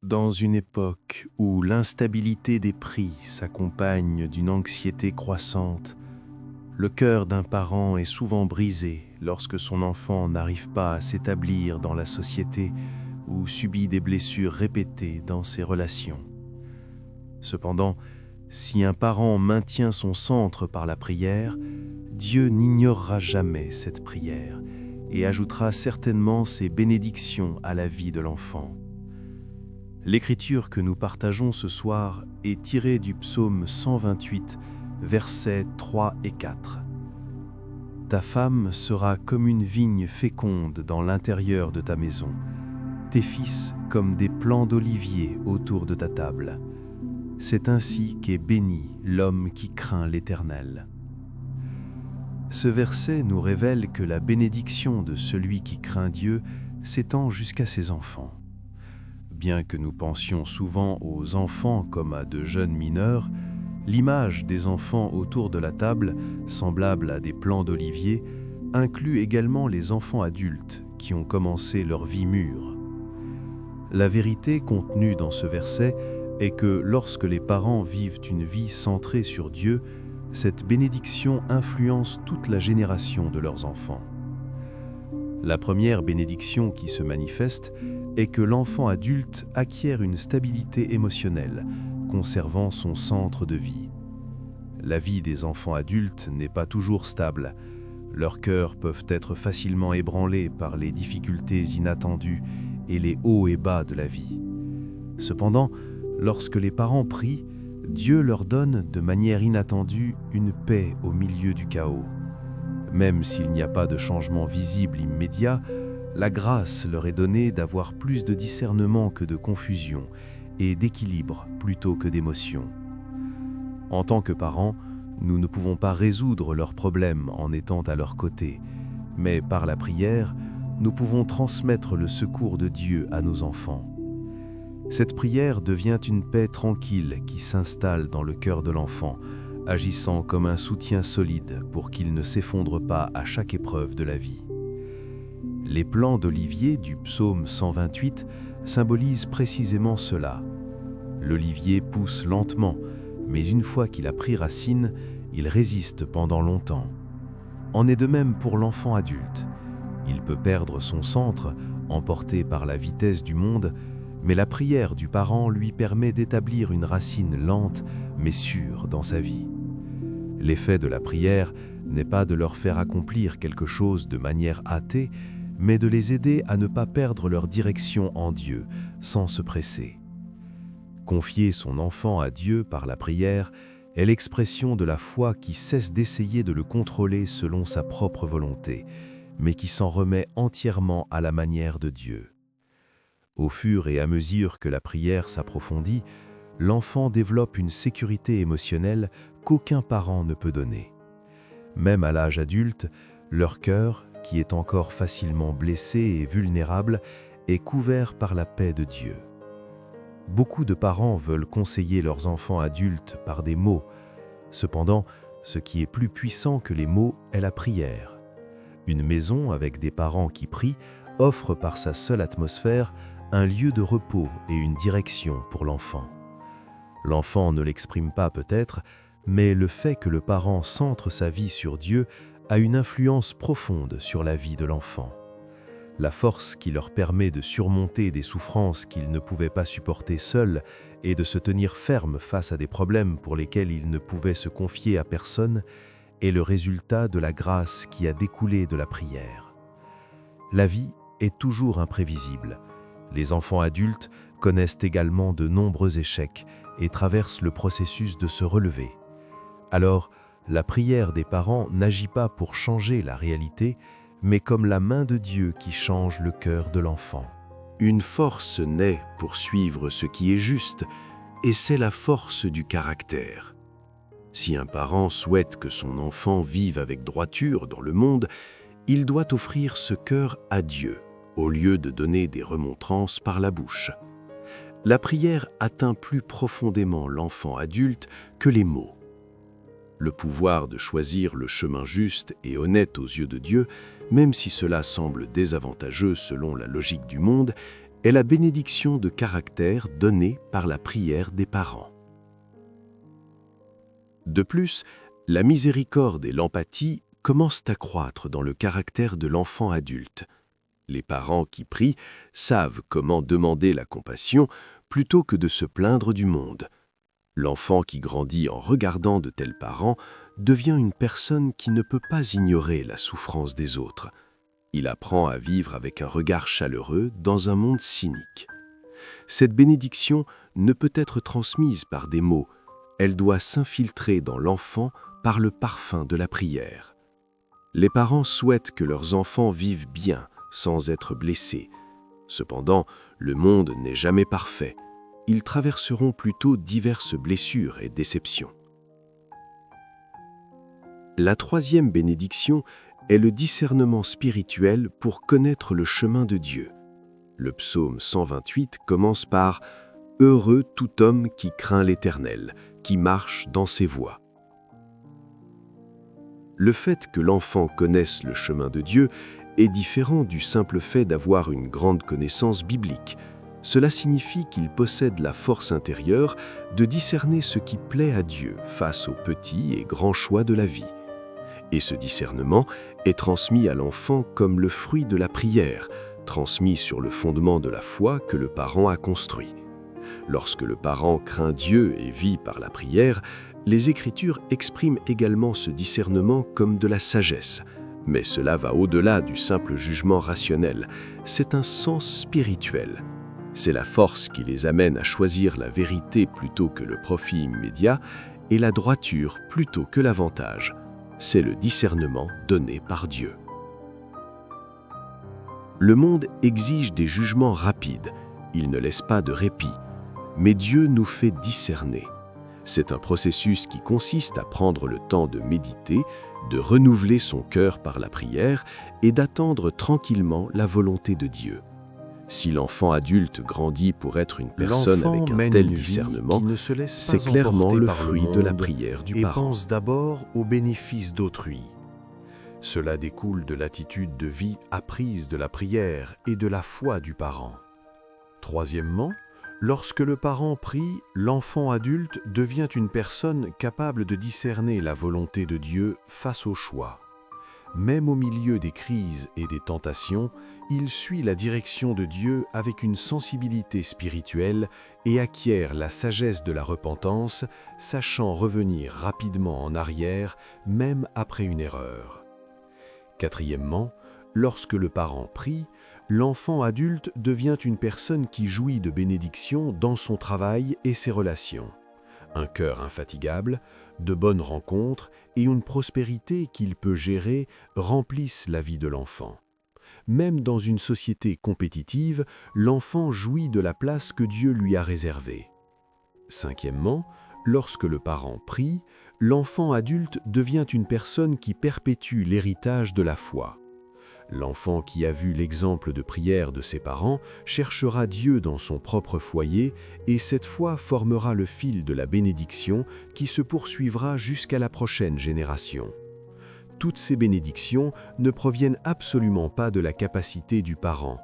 Dans une époque où l'instabilité des prix s'accompagne d'une anxiété croissante, le cœur d'un parent est souvent brisé lorsque son enfant n'arrive pas à s'établir dans la société ou subit des blessures répétées dans ses relations. Cependant, si un parent maintient son centre par la prière, Dieu n'ignorera jamais cette prière et ajoutera certainement ses bénédictions à la vie de l'enfant. L'écriture que nous partageons ce soir est tirée du psaume 128, versets 3 et 4. Ta femme sera comme une vigne féconde dans l'intérieur de ta maison, tes fils comme des plants d'olivier autour de ta table. C'est ainsi qu'est béni l'homme qui craint l'Éternel. Ce verset nous révèle que la bénédiction de celui qui craint Dieu s'étend jusqu'à ses enfants. Bien que nous pensions souvent aux enfants comme à de jeunes mineurs, l'image des enfants autour de la table, semblable à des plants d'olivier, inclut également les enfants adultes qui ont commencé leur vie mûre. La vérité contenue dans ce verset est que lorsque les parents vivent une vie centrée sur Dieu, cette bénédiction influence toute la génération de leurs enfants. La première bénédiction qui se manifeste est que l'enfant adulte acquiert une stabilité émotionnelle, conservant son centre de vie. La vie des enfants adultes n'est pas toujours stable. Leurs cœurs peuvent être facilement ébranlés par les difficultés inattendues et les hauts et bas de la vie. Cependant, lorsque les parents prient, Dieu leur donne de manière inattendue une paix au milieu du chaos. Même s'il n'y a pas de changement visible immédiat, la grâce leur est donnée d'avoir plus de discernement que de confusion et d'équilibre plutôt que d'émotion. En tant que parents, nous ne pouvons pas résoudre leurs problèmes en étant à leur côté, mais par la prière, nous pouvons transmettre le secours de Dieu à nos enfants. Cette prière devient une paix tranquille qui s'installe dans le cœur de l'enfant, agissant comme un soutien solide pour qu'il ne s'effondre pas à chaque épreuve de la vie. Les plants d'olivier du psaume 128 symbolisent précisément cela. L'olivier pousse lentement, mais une fois qu'il a pris racine, il résiste pendant longtemps. En est de même pour l'enfant adulte. Il peut perdre son centre, emporté par la vitesse du monde, mais la prière du parent lui permet d'établir une racine lente mais sûre dans sa vie. L'effet de la prière n'est pas de leur faire accomplir quelque chose de manière hâtée, mais de les aider à ne pas perdre leur direction en Dieu, sans se presser. Confier son enfant à Dieu par la prière est l'expression de la foi qui cesse d'essayer de le contrôler selon sa propre volonté, mais qui s'en remet entièrement à la manière de Dieu. Au fur et à mesure que la prière s'approfondit, l'enfant développe une sécurité émotionnelle qu'aucun parent ne peut donner. Même à l'âge adulte, leur cœur, qui est encore facilement blessé et vulnérable, est couvert par la paix de Dieu. Beaucoup de parents veulent conseiller leurs enfants adultes par des mots. Cependant, ce qui est plus puissant que les mots est la prière. Une maison avec des parents qui prient offre par sa seule atmosphère un lieu de repos et une direction pour l'enfant. L'enfant ne l'exprime pas peut-être, mais le fait que le parent centre sa vie sur Dieu a une influence profonde sur la vie de l'enfant. La force qui leur permet de surmonter des souffrances qu'ils ne pouvaient pas supporter seuls et de se tenir ferme face à des problèmes pour lesquels ils ne pouvaient se confier à personne est le résultat de la grâce qui a découlé de la prière. La vie est toujours imprévisible. Les enfants adultes connaissent également de nombreux échecs et traversent le processus de se relever. Alors, la prière des parents n'agit pas pour changer la réalité, mais comme la main de Dieu qui change le cœur de l'enfant. Une force naît pour suivre ce qui est juste, et c'est la force du caractère. Si un parent souhaite que son enfant vive avec droiture dans le monde, il doit offrir ce cœur à Dieu, au lieu de donner des remontrances par la bouche. La prière atteint plus profondément l'enfant adulte que les mots. Le pouvoir de choisir le chemin juste et honnête aux yeux de Dieu, même si cela semble désavantageux selon la logique du monde, est la bénédiction de caractère donnée par la prière des parents. De plus, la miséricorde et l'empathie commencent à croître dans le caractère de l'enfant adulte. Les parents qui prient savent comment demander la compassion plutôt que de se plaindre du monde. L'enfant qui grandit en regardant de tels parents devient une personne qui ne peut pas ignorer la souffrance des autres. Il apprend à vivre avec un regard chaleureux dans un monde cynique. Cette bénédiction ne peut être transmise par des mots, elle doit s'infiltrer dans l'enfant par le parfum de la prière. Les parents souhaitent que leurs enfants vivent bien, sans être blessés. Cependant, le monde n'est jamais parfait. Ils traverseront plutôt diverses blessures et déceptions. La troisième bénédiction est le discernement spirituel pour connaître le chemin de Dieu. Le psaume 128 commence par « Heureux tout homme qui craint l'Éternel, qui marche dans ses voies ». Le fait que l'enfant connaisse le chemin de Dieu est différent du simple fait d'avoir une grande connaissance biblique. Cela signifie qu'il possède la force intérieure de discerner ce qui plaît à Dieu face aux petits et grands choix de la vie. Et ce discernement est transmis à l'enfant comme le fruit de la prière, transmis sur le fondement de la foi que le parent a construit. Lorsque le parent craint Dieu et vit par la prière, les Écritures expriment également ce discernement comme de la sagesse. Mais cela va au-delà du simple jugement rationnel. C'est un sens spirituel. C'est la force qui les amène à choisir la vérité plutôt que le profit immédiat et la droiture plutôt que l'avantage. C'est le discernement donné par Dieu. Le monde exige des jugements rapides. Il ne laisse pas de répit. Mais Dieu nous fait discerner. C'est un processus qui consiste à prendre le temps de méditer, de renouveler son cœur par la prière et d'attendre tranquillement la volonté de Dieu. Si l'enfant adulte grandit pour être une personne avec un tel discernement, c'est clairement le fruit de la prière du parent. Et pense d'abord aux bénéfices d'autrui. Cela découle de l'attitude de vie apprise de la prière et de la foi du parent. Troisièmement, lorsque le parent prie, l'enfant adulte devient une personne capable de discerner la volonté de Dieu face au choix. Même au milieu des crises et des tentations, il suit la direction de Dieu avec une sensibilité spirituelle et acquiert la sagesse de la repentance, sachant revenir rapidement en arrière, même après une erreur. Quatrièmement, lorsque le parent prie, l'enfant adulte devient une personne qui jouit de bénédictions dans son travail et ses relations. Un cœur infatigable, de bonnes rencontres et une prospérité qu'il peut gérer remplissent la vie de l'enfant. Même dans une société compétitive, l'enfant jouit de la place que Dieu lui a réservée. Cinquièmement, lorsque le parent prie, l'enfant adulte devient une personne qui perpétue l'héritage de la foi. L'enfant qui a vu l'exemple de prière de ses parents cherchera Dieu dans son propre foyer et cette foi formera le fil de la bénédiction qui se poursuivra jusqu'à la prochaine génération. Toutes ces bénédictions ne proviennent absolument pas de la capacité du parent.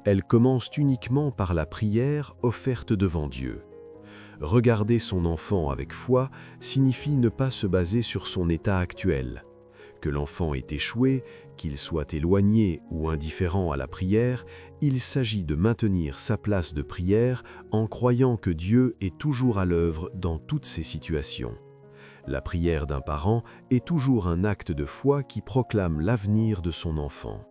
Elles commencent uniquement par la prière offerte devant Dieu. Regarder son enfant avec foi signifie ne pas se baser sur son état actuel. Que l'enfant ait échoué, qu'il soit éloigné ou indifférent à la prière, il s'agit de maintenir sa place de prière en croyant que Dieu est toujours à l'œuvre dans toutes ces situations. La prière d'un parent est toujours un acte de foi qui proclame l'avenir de son enfant.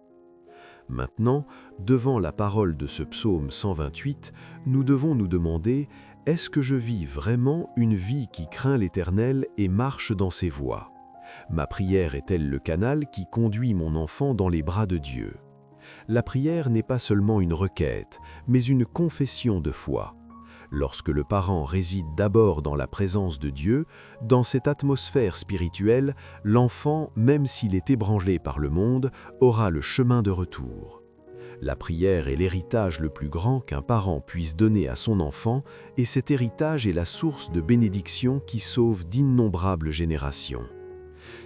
Maintenant, devant la parole de ce psaume 128, nous devons nous demander « Est-ce que je vis vraiment une vie qui craint l'Éternel et marche dans ses voies ?» Ma prière est-elle le canal qui conduit mon enfant dans les bras de Dieu? La prière n'est pas seulement une requête, mais une confession de foi. Lorsque le parent réside d'abord dans la présence de Dieu, dans cette atmosphère spirituelle, l'enfant, même s'il est ébranlé par le monde, aura le chemin de retour. La prière est l'héritage le plus grand qu'un parent puisse donner à son enfant, et cet héritage est la source de bénédictions qui sauve d'innombrables générations.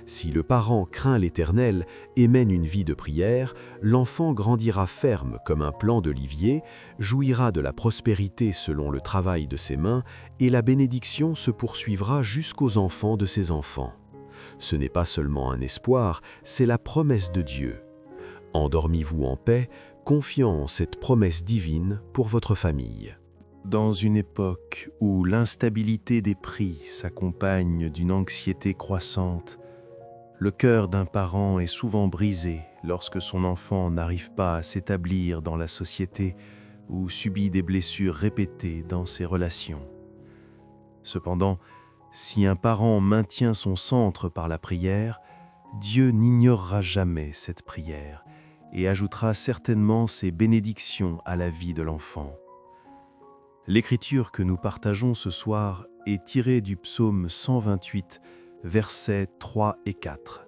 Si le parent craint l'Éternel et mène une vie de prière, l'enfant grandira ferme comme un plant d'olivier, jouira de la prospérité selon le travail de ses mains, et la bénédiction se poursuivra jusqu'aux enfants de ses enfants. Ce n'est pas seulement un espoir, c'est la promesse de Dieu. Endormez-vous en paix, confiant en cette promesse divine pour votre famille. Dans une époque où l'instabilité des prix s'accompagne d'une anxiété croissante, le cœur d'un parent est souvent brisé lorsque son enfant n'arrive pas à s'établir dans la société ou subit des blessures répétées dans ses relations. Cependant, si un parent maintient son centre par la prière, Dieu n'ignorera jamais cette prière et ajoutera certainement ses bénédictions à la vie de l'enfant. L'écriture que nous partageons ce soir est tirée du psaume 128, versets 3 et 4.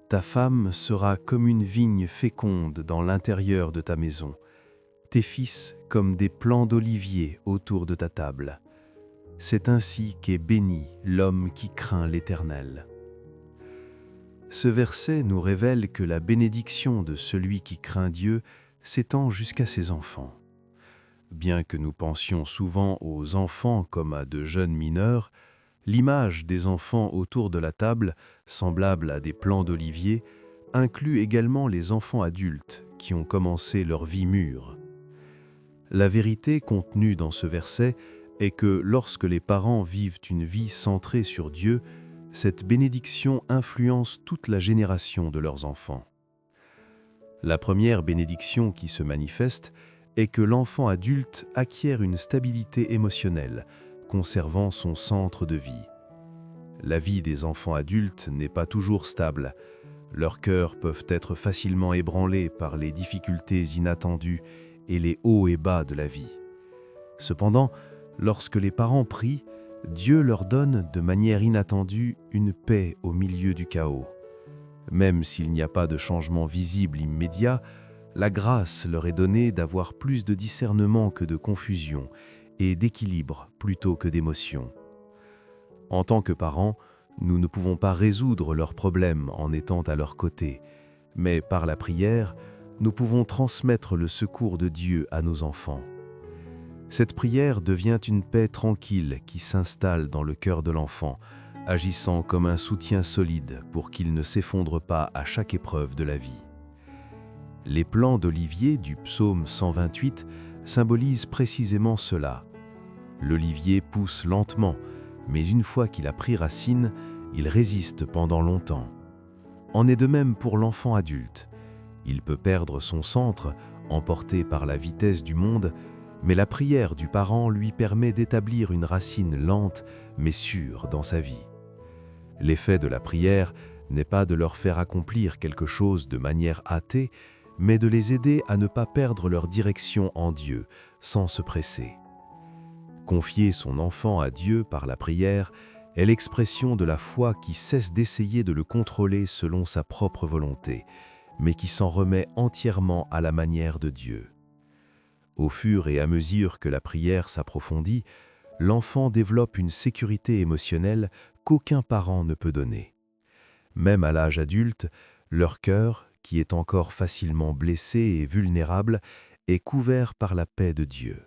Ta femme sera comme une vigne féconde dans l'intérieur de ta maison, tes fils comme des plants d'olivier autour de ta table. C'est ainsi qu'est béni l'homme qui craint l'Éternel. Ce verset nous révèle que la bénédiction de celui qui craint Dieu s'étend jusqu'à ses enfants. Bien que nous pensions souvent aux enfants comme à de jeunes mineurs, l'image des enfants autour de la table, semblable à des plants d'olivier, inclut également les enfants adultes qui ont commencé leur vie mûre. La vérité contenue dans ce verset est que lorsque les parents vivent une vie centrée sur Dieu, cette bénédiction influence toute la génération de leurs enfants. La première bénédiction qui se manifeste est que l'enfant adulte acquiert une stabilité émotionnelle, conservant son centre de vie. La vie des enfants adultes n'est pas toujours stable. Leurs cœurs peuvent être facilement ébranlés par les difficultés inattendues et les hauts et bas de la vie. Cependant, lorsque les parents prient, Dieu leur donne de manière inattendue une paix au milieu du chaos. Même s'il n'y a pas de changement visible immédiat, la grâce leur est donnée d'avoir plus de discernement que de confusion et d'équilibre plutôt que d'émotion. En tant que parents, nous ne pouvons pas résoudre leurs problèmes en étant à leur côté, mais par la prière, nous pouvons transmettre le secours de Dieu à nos enfants. Cette prière devient une paix tranquille qui s'installe dans le cœur de l'enfant, agissant comme un soutien solide pour qu'il ne s'effondre pas à chaque épreuve de la vie. Les plants d'olivier du psaume 128 symbolisent précisément cela. L'olivier pousse lentement, mais une fois qu'il a pris racine, il résiste pendant longtemps. En est de même pour l'enfant adulte. Il peut perdre son centre, emporté par la vitesse du monde, mais la prière du parent lui permet d'établir une racine lente mais sûre dans sa vie. L'effet de la prière n'est pas de leur faire accomplir quelque chose de manière hâtée, mais de les aider à ne pas perdre leur direction en Dieu, sans se presser. Confier son enfant à Dieu par la prière est l'expression de la foi qui cesse d'essayer de le contrôler selon sa propre volonté, mais qui s'en remet entièrement à la manière de Dieu. Au fur et à mesure que la prière s'approfondit, l'enfant développe une sécurité émotionnelle qu'aucun parent ne peut donner. Même à l'âge adulte, leur cœur, qui est encore facilement blessé et vulnérable, est couvert par la paix de Dieu.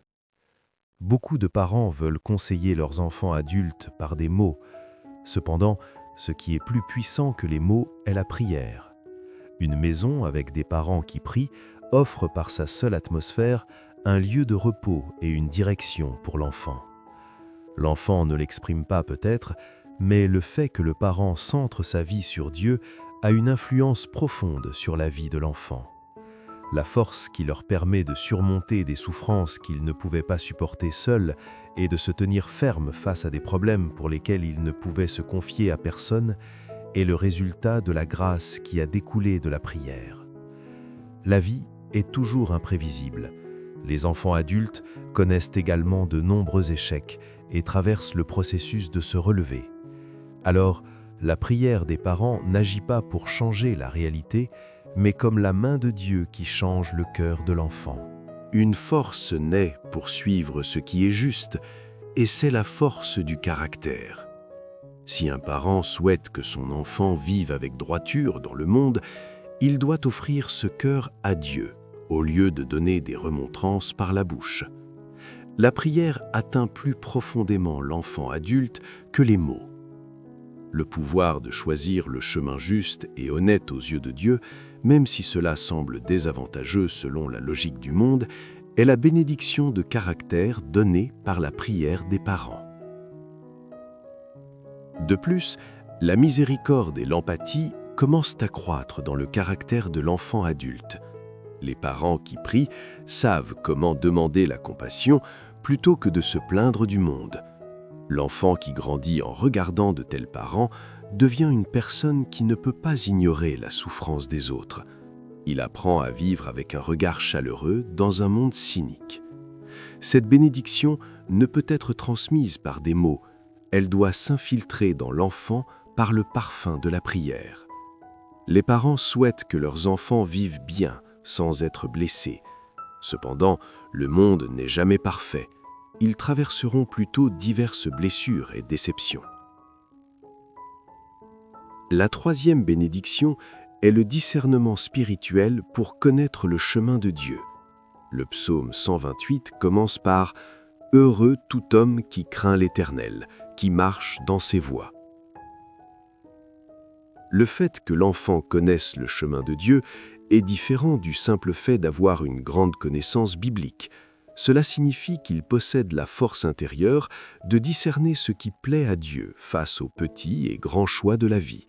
Beaucoup de parents veulent conseiller leurs enfants adultes par des mots. Cependant, ce qui est plus puissant que les mots est la prière. Une maison avec des parents qui prient offre par sa seule atmosphère un lieu de repos et une direction pour l'enfant. L'enfant ne l'exprime pas peut-être, mais le fait que le parent centre sa vie sur Dieu a une influence profonde sur la vie de l'enfant. La force qui leur permet de surmonter des souffrances qu'ils ne pouvaient pas supporter seuls et de se tenir fermes face à des problèmes pour lesquels ils ne pouvaient se confier à personne est le résultat de la grâce qui a découlé de la prière. La vie est toujours imprévisible. Les enfants adultes connaissent également de nombreux échecs et traversent le processus de se relever. Alors, la prière des parents n'agit pas pour changer la réalité, mais comme la main de Dieu qui change le cœur de l'enfant. Une force naît pour suivre ce qui est juste, et c'est la force du caractère. Si un parent souhaite que son enfant vive avec droiture dans le monde, il doit offrir ce cœur à Dieu, au lieu de donner des remontrances par la bouche. La prière atteint plus profondément l'enfant adulte que les mots. Le pouvoir de choisir le chemin juste et honnête aux yeux de Dieu, même si cela semble désavantageux selon la logique du monde, est la bénédiction de caractère donnée par la prière des parents. De plus, la miséricorde et l'empathie commencent à croître dans le caractère de l'enfant adulte. Les parents qui prient savent comment demander la compassion plutôt que de se plaindre du monde. L'enfant qui grandit en regardant de tels parents devient une personne qui ne peut pas ignorer la souffrance des autres. Il apprend à vivre avec un regard chaleureux dans un monde cynique. Cette bénédiction ne peut être transmise par des mots, elle doit s'infiltrer dans l'enfant par le parfum de la prière. Les parents souhaitent que leurs enfants vivent bien, sans être blessés. Cependant, le monde n'est jamais parfait. Ils traverseront plutôt diverses blessures et déceptions. La troisième bénédiction est le discernement spirituel pour connaître le chemin de Dieu. Le psaume 128 commence par « Heureux tout homme qui craint l'Éternel, qui marche dans ses voies ». Le fait que l'enfant connaisse le chemin de Dieu est différent du simple fait d'avoir une grande connaissance biblique. Cela signifie qu'il possède la force intérieure de discerner ce qui plaît à Dieu face aux petits et grands choix de la vie.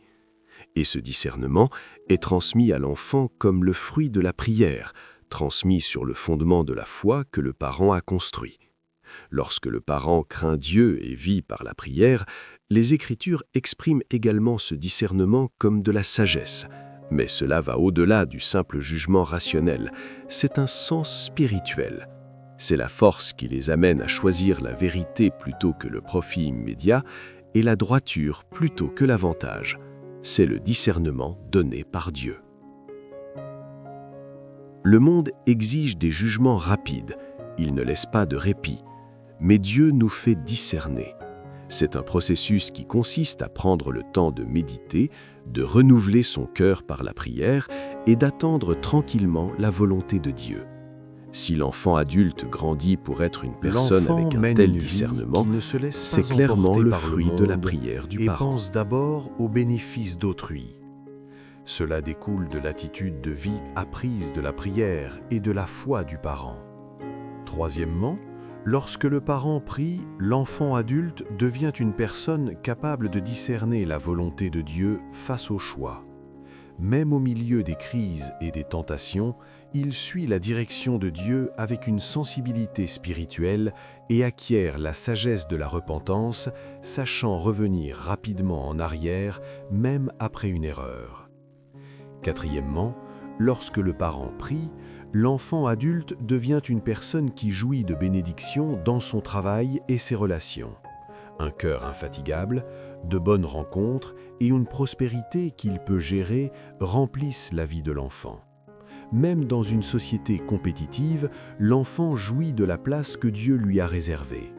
Et ce discernement est transmis à l'enfant comme le fruit de la prière, transmis sur le fondement de la foi que le parent a construit. Lorsque le parent craint Dieu et vit par la prière, les Écritures expriment également ce discernement comme de la sagesse. Mais cela va au-delà du simple jugement rationnel, c'est un sens spirituel. C'est la force qui les amène à choisir la vérité plutôt que le profit immédiat et la droiture plutôt que l'avantage. C'est le discernement donné par Dieu. Le monde exige des jugements rapides, il ne laisse pas de répit, mais Dieu nous fait discerner. C'est un processus qui consiste à prendre le temps de méditer, de renouveler son cœur par la prière et d'attendre tranquillement la volonté de Dieu. Si l'enfant adulte grandit pour être une personne avec un tel discernement, c'est clairement le fruit de la prière du parent. Et pense d'abord aux bénéfices d'autrui. Cela découle de l'attitude de vie apprise de la prière et de la foi du parent. Troisièmement, lorsque le parent prie, l'enfant adulte devient une personne capable de discerner la volonté de Dieu face au choix. Même au milieu des crises et des tentations, il suit la direction de Dieu avec une sensibilité spirituelle et acquiert la sagesse de la repentance, sachant revenir rapidement en arrière, même après une erreur. Quatrièmement, lorsque le parent prie, l'enfant adulte devient une personne qui jouit de bénédictions dans son travail et ses relations. Un cœur infatigable, de bonnes rencontres et une prospérité qu'il peut gérer remplissent la vie de l'enfant. Même dans une société compétitive, l'enfant jouit de la place que Dieu lui a réservée.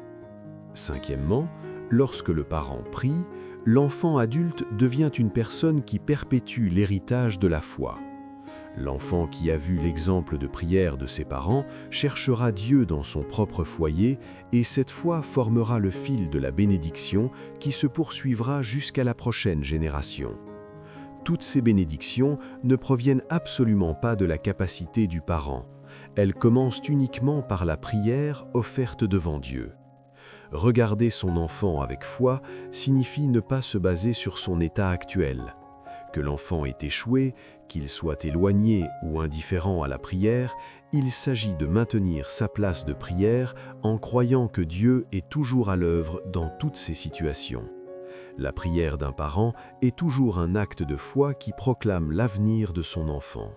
Cinquièmement, lorsque le parent prie, l'enfant adulte devient une personne qui perpétue l'héritage de la foi. L'enfant qui a vu l'exemple de prière de ses parents cherchera Dieu dans son propre foyer et cette foi formera le fil de la bénédiction qui se poursuivra jusqu'à la prochaine génération. Toutes ces bénédictions ne proviennent absolument pas de la capacité du parent. Elles commencent uniquement par la prière offerte devant Dieu. Regarder son enfant avec foi signifie ne pas se baser sur son état actuel. Que l'enfant ait échoué, qu'il soit éloigné ou indifférent à la prière, il s'agit de maintenir sa place de prière en croyant que Dieu est toujours à l'œuvre dans toutes ces situations. La prière d'un parent est toujours un acte de foi qui proclame l'avenir de son enfant.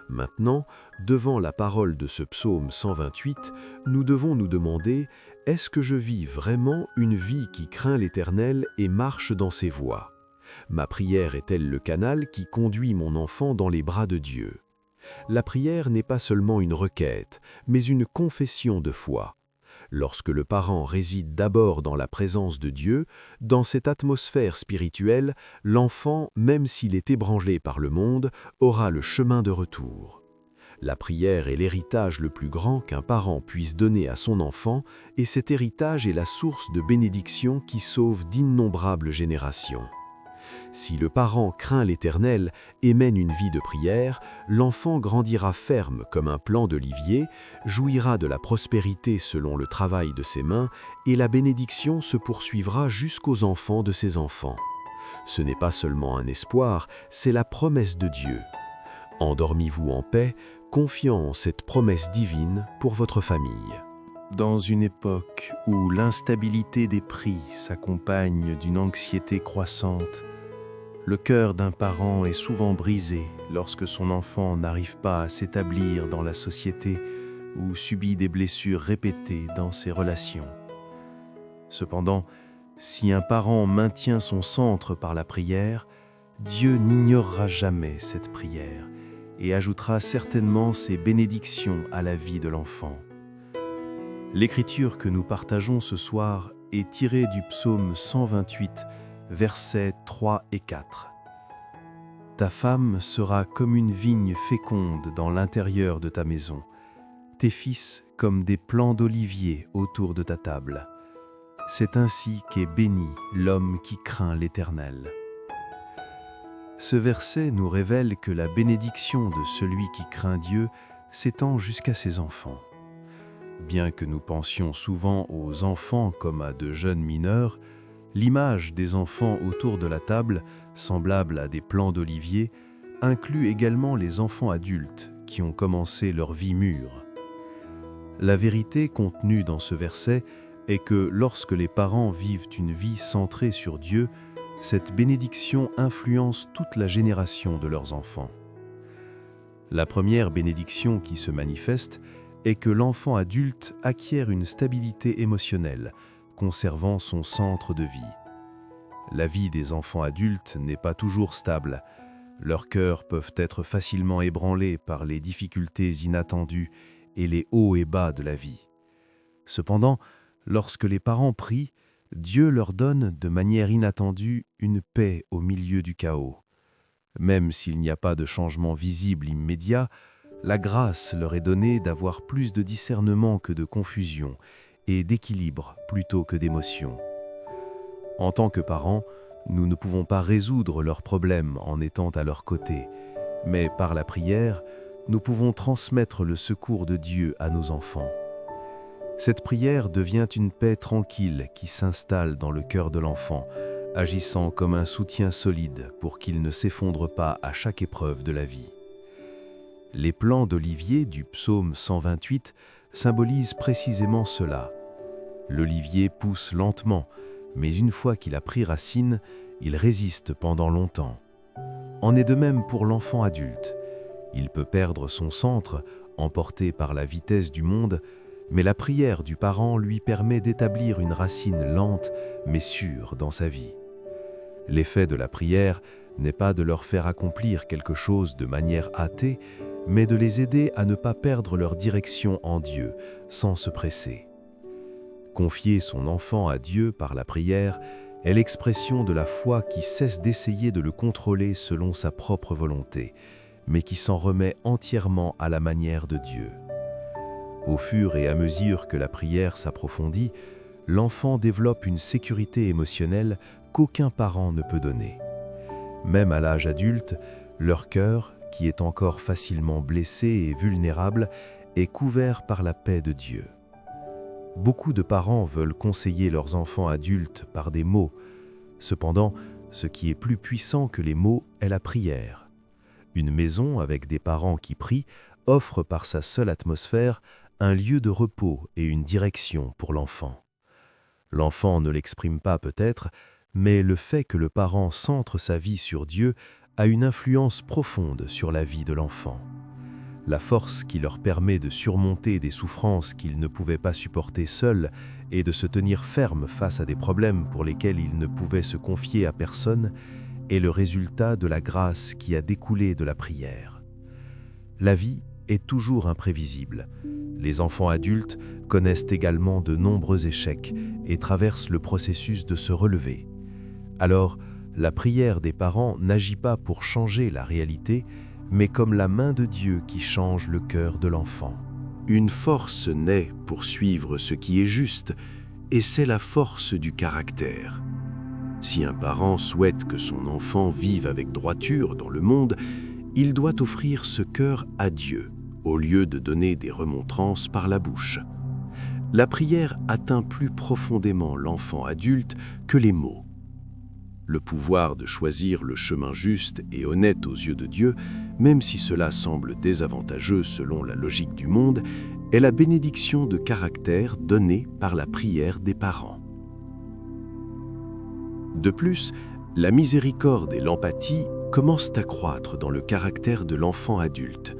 Maintenant, devant la parole de ce psaume 128, nous devons nous demander « Est-ce que je vis vraiment une vie qui craint l'Éternel et marche dans ses voies ? Ma prière est-elle le canal qui conduit mon enfant dans les bras de Dieu ? La prière n'est pas seulement une requête, mais une confession de foi. Lorsque le parent réside d'abord dans la présence de Dieu, dans cette atmosphère spirituelle, l'enfant, même s'il est ébranlé par le monde, aura le chemin de retour. La prière est l'héritage le plus grand qu'un parent puisse donner à son enfant, et cet héritage est la source de bénédiction qui sauve d'innombrables générations. Si le parent craint l'Éternel et mène une vie de prière, l'enfant grandira ferme comme un plant d'olivier, jouira de la prospérité selon le travail de ses mains, et la bénédiction se poursuivra jusqu'aux enfants de ses enfants. Ce n'est pas seulement un espoir, c'est la promesse de Dieu. Endormez-vous en paix, confiant en cette promesse divine pour votre famille. Dans une époque où l'instabilité des prix s'accompagne d'une anxiété croissante, le cœur d'un parent est souvent brisé lorsque son enfant n'arrive pas à s'établir dans la société ou subit des blessures répétées dans ses relations. Cependant, si un parent maintient son centre par la prière, Dieu n'ignorera jamais cette prière et ajoutera certainement ses bénédictions à la vie de l'enfant. L'écriture que nous partageons ce soir est tirée du psaume 128, versets 3 et 4. Ta femme sera comme une vigne féconde dans l'intérieur de ta maison, tes fils comme des plants d'olivier autour de ta table. C'est ainsi qu'est béni l'homme qui craint l'Éternel. Ce verset nous révèle que la bénédiction de celui qui craint Dieu s'étend jusqu'à ses enfants. Bien que nous pensions souvent aux enfants comme à de jeunes mineurs, l'image des enfants autour de la table, semblable à des plants d'olivier, inclut également les enfants adultes qui ont commencé leur vie mûre. La vérité contenue dans ce verset est que lorsque les parents vivent une vie centrée sur Dieu, cette bénédiction influence toute la génération de leurs enfants. La première bénédiction qui se manifeste est que l'enfant adulte acquiert une stabilité émotionnelle, conservant son centre de vie. La vie des enfants adultes n'est pas toujours stable. Leurs cœurs peuvent être facilement ébranlés par les difficultés inattendues et les hauts et bas de la vie. Cependant, lorsque les parents prient, Dieu leur donne de manière inattendue une paix au milieu du chaos. Même s'il n'y a pas de changement visible immédiat, la grâce leur est donnée d'avoir plus de discernement que de confusion et d'équilibre plutôt que d'émotion. En tant que parents, nous ne pouvons pas résoudre leurs problèmes en étant à leur côté, mais par la prière, nous pouvons transmettre le secours de Dieu à nos enfants. Cette prière devient une paix tranquille qui s'installe dans le cœur de l'enfant, agissant comme un soutien solide pour qu'il ne s'effondre pas à chaque épreuve de la vie. Les plants d'olivier du psaume 128 symbolisent précisément cela. L'olivier pousse lentement, mais une fois qu'il a pris racine, il résiste pendant longtemps. En est de même pour l'enfant adulte. Il peut perdre son centre, emporté par la vitesse du monde, mais la prière du parent lui permet d'établir une racine lente mais sûre dans sa vie. L'effet de la prière n'est pas de leur faire accomplir quelque chose de manière hâtée, mais de les aider à ne pas perdre leur direction en Dieu, sans se presser. Confier son enfant à Dieu par la prière est l'expression de la foi qui cesse d'essayer de le contrôler selon sa propre volonté, mais qui s'en remet entièrement à la manière de Dieu. Au fur et à mesure que la prière s'approfondit, l'enfant développe une sécurité émotionnelle qu'aucun parent ne peut donner. Même à l'âge adulte, leur cœur, qui est encore facilement blessé et vulnérable, est couvert par la paix de Dieu. Beaucoup de parents veulent conseiller leurs enfants adultes par des mots. Cependant, ce qui est plus puissant que les mots est la prière. Une maison avec des parents qui prient offre par sa seule atmosphère un lieu de repos et une direction pour l'enfant. L'enfant ne l'exprime pas peut-être, mais le fait que le parent centre sa vie sur Dieu a une influence profonde sur la vie de l'enfant. La force qui leur permet de surmonter des souffrances qu'ils ne pouvaient pas supporter seuls et de se tenir fermes face à des problèmes pour lesquels ils ne pouvaient se confier à personne est le résultat de la grâce qui a découlé de la prière. La vie est toujours imprévisible. Les enfants adultes connaissent également de nombreux échecs et traversent le processus de se relever. Alors, la prière des parents n'agit pas pour changer la réalité, mais comme la main de Dieu qui change le cœur de l'enfant. Une force naît pour suivre ce qui est juste, et c'est la force du caractère. Si un parent souhaite que son enfant vive avec droiture dans le monde, il doit offrir ce cœur à Dieu, au lieu de donner des remontrances par la bouche. La prière atteint plus profondément l'enfant adulte que les mots. Le pouvoir de choisir le chemin juste et honnête aux yeux de Dieu, même si cela semble désavantageux selon la logique du monde, est la bénédiction de caractère donnée par la prière des parents. De plus, la miséricorde et l'empathie commencent à croître dans le caractère de l'enfant adulte.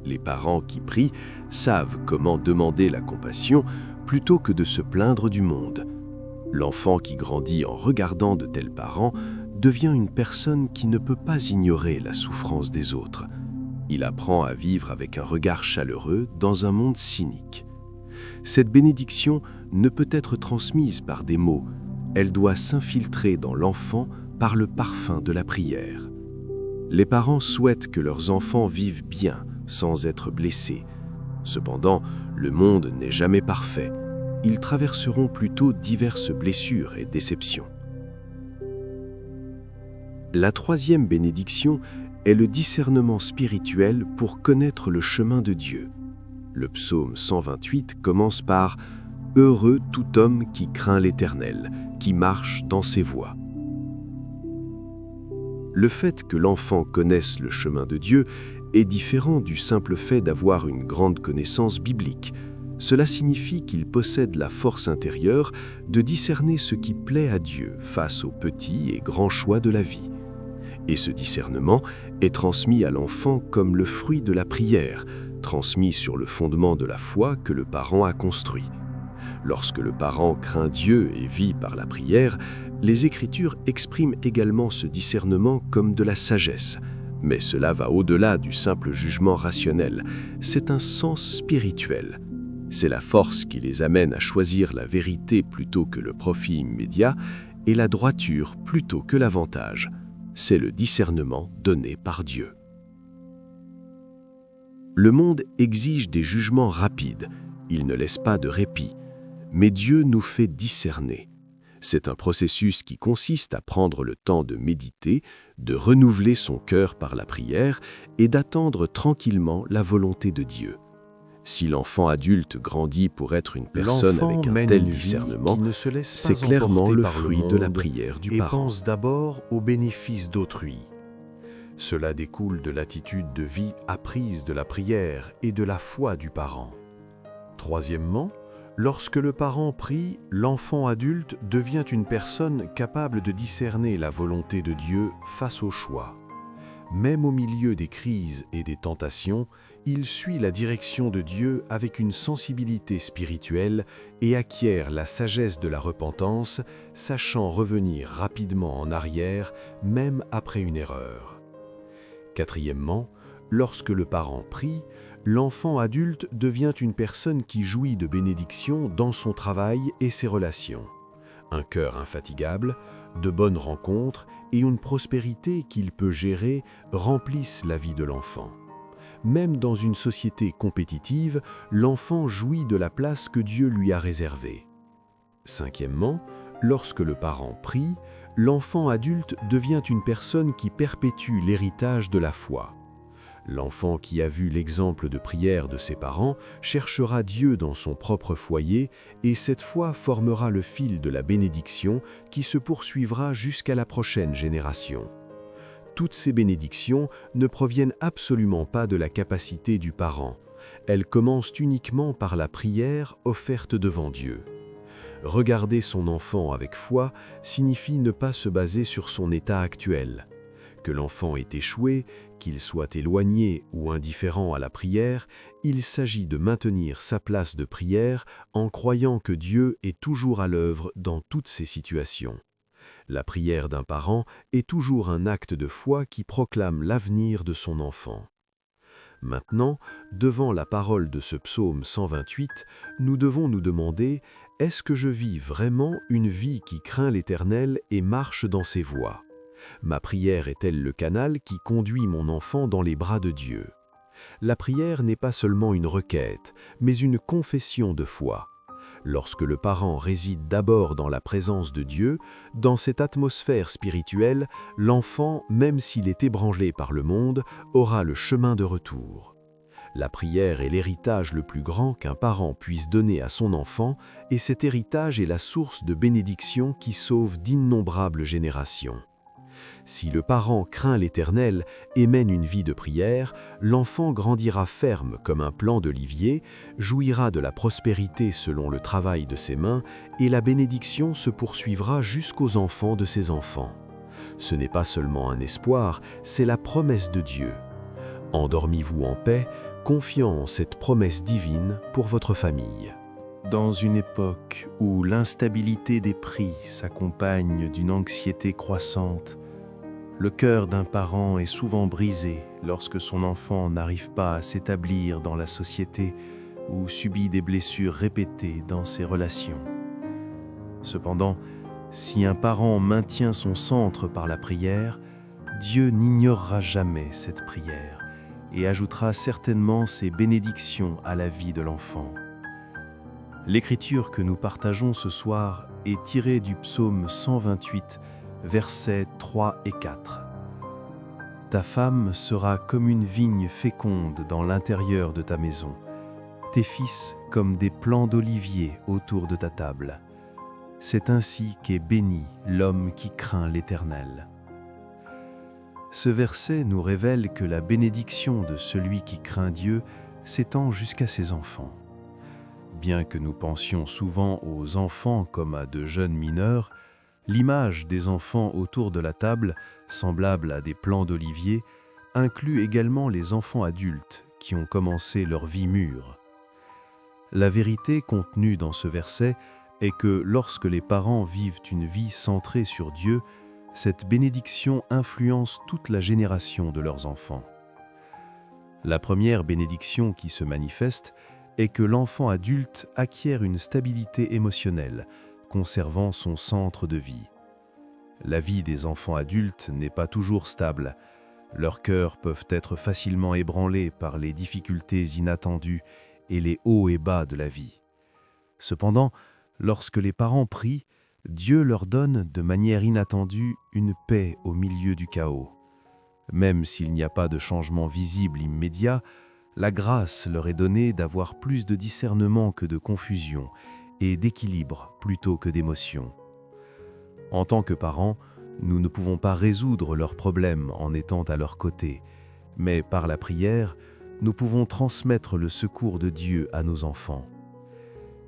Les parents qui prient savent comment demander la compassion plutôt que de se plaindre du monde. L'enfant qui grandit en regardant de tels parents devient une personne qui ne peut pas ignorer la souffrance des autres. Il apprend à vivre avec un regard chaleureux dans un monde cynique. Cette bénédiction ne peut être transmise par des mots, elle doit s'infiltrer dans l'enfant par le parfum de la prière. Les parents souhaitent que leurs enfants vivent bien, sans être blessés. Cependant, le monde n'est jamais parfait. Ils traverseront plutôt diverses blessures et déceptions. La troisième bénédiction est le discernement spirituel pour connaître le chemin de Dieu. Le psaume 128 commence par « Heureux tout homme qui craint l'Éternel, qui marche dans ses voies ». Le fait que l'enfant connaisse le chemin de Dieu est différent du simple fait d'avoir une grande connaissance biblique. Cela signifie qu'il possède la force intérieure de discerner ce qui plaît à Dieu face aux petits et grands choix de la vie. Et ce discernement est transmis à l'enfant comme le fruit de la prière, transmis sur le fondement de la foi que le parent a construit. Lorsque le parent craint Dieu et vit par la prière, les Écritures expriment également ce discernement comme de la sagesse. Mais cela va au-delà du simple jugement rationnel. C'est un sens spirituel. C'est la force qui les amène à choisir la vérité plutôt que le profit immédiat et la droiture plutôt que l'avantage. C'est le discernement donné par Dieu. Le monde exige des jugements rapides. Il ne laisse pas de répit. Mais Dieu nous fait discerner. C'est un processus qui consiste à prendre le temps de méditer, de renouveler son cœur par la prière et d'attendre tranquillement la volonté de Dieu. Si l'enfant adulte grandit pour être une personne avec un tel discernement, c'est clairement le fruit de la prière du parent. Et pense d'abord aux bénéfices d'autrui. Cela découle de l'attitude de vie apprise de la prière et de la foi du parent. Troisièmement, lorsque le parent prie, l'enfant adulte devient une personne capable de discerner la volonté de Dieu face au choix. Même au milieu des crises et des tentations, il suit la direction de Dieu avec une sensibilité spirituelle et acquiert la sagesse de la repentance, sachant revenir rapidement en arrière, même après une erreur. Quatrièmement, lorsque le parent prie, l'enfant adulte devient une personne qui jouit de bénédictions dans son travail et ses relations. Un cœur infatigable, de bonnes rencontres et une prospérité qu'il peut gérer remplissent la vie de l'enfant. Même dans une société compétitive, l'enfant jouit de la place que Dieu lui a réservée. Cinquièmement, lorsque le parent prie, l'enfant adulte devient une personne qui perpétue l'héritage de la foi. L'enfant qui a vu l'exemple de prière de ses parents cherchera Dieu dans son propre foyer et cette foi formera le fil de la bénédiction qui se poursuivra jusqu'à la prochaine génération. Toutes ces bénédictions ne proviennent absolument pas de la capacité du parent. Elles commencent uniquement par la prière offerte devant Dieu. Regarder son enfant avec foi signifie ne pas se baser sur son état actuel. Que l'enfant ait échoué, qu'il soit éloigné ou indifférent à la prière, il s'agit de maintenir sa place de prière en croyant que Dieu est toujours à l'œuvre dans toutes ces situations. La prière d'un parent est toujours un acte de foi qui proclame l'avenir de son enfant. Maintenant, devant la parole de ce psaume 128, nous devons nous demander: est-ce que je vis vraiment une vie qui craint l'Éternel et marche dans ses voies? Ma prière est-elle le canal qui conduit mon enfant dans les bras de Dieu? La prière n'est pas seulement une requête, mais une confession de foi. Lorsque le parent réside d'abord dans la présence de Dieu, dans cette atmosphère spirituelle, l'enfant, même s'il est ébranlé par le monde, aura le chemin de retour. La prière est l'héritage le plus grand qu'un parent puisse donner à son enfant, et cet héritage est la source de bénédictions qui sauve d'innombrables générations. Si le parent craint l'Éternel et mène une vie de prière, l'enfant grandira ferme comme un plant d'olivier, jouira de la prospérité selon le travail de ses mains, et la bénédiction se poursuivra jusqu'aux enfants de ses enfants. Ce n'est pas seulement un espoir, c'est la promesse de Dieu. Endormez-vous en paix, confiant en cette promesse divine pour votre famille. Dans une époque où l'instabilité des prix s'accompagne d'une anxiété croissante, le cœur d'un parent est souvent brisé lorsque son enfant n'arrive pas à s'établir dans la société ou subit des blessures répétées dans ses relations. Cependant, si un parent maintient son centre par la prière, Dieu n'ignorera jamais cette prière et ajoutera certainement ses bénédictions à la vie de l'enfant. L'écriture que nous partageons ce soir est tirée du psaume 128, versets 3 et 4. Ta femme sera comme une vigne féconde dans l'intérieur de ta maison, tes fils comme des plants d'olivier autour de ta table. C'est ainsi qu'est béni l'homme qui craint l'Éternel. Ce verset nous révèle que la bénédiction de celui qui craint Dieu s'étend jusqu'à ses enfants. Bien que nous pensions souvent aux enfants comme à de jeunes mineurs, l'image des enfants autour de la table, semblable à des plants d'olivier, inclut également les enfants adultes qui ont commencé leur vie mûre. La vérité contenue dans ce verset est que lorsque les parents vivent une vie centrée sur Dieu, cette bénédiction influence toute la génération de leurs enfants. La première bénédiction qui se manifeste est que l'enfant adulte acquiert une stabilité émotionnelle, conservant son centre de vie. La vie des enfants adultes n'est pas toujours stable. Leurs cœurs peuvent être facilement ébranlés par les difficultés inattendues et les hauts et bas de la vie. Cependant, lorsque les parents prient, Dieu leur donne de manière inattendue une paix au milieu du chaos. Même s'il n'y a pas de changement visible immédiat, la grâce leur est donnée d'avoir plus de discernement que de confusion et d'équilibre plutôt que d'émotion. En tant que parents, nous ne pouvons pas résoudre leurs problèmes en étant à leur côté, mais par la prière, nous pouvons transmettre le secours de Dieu à nos enfants.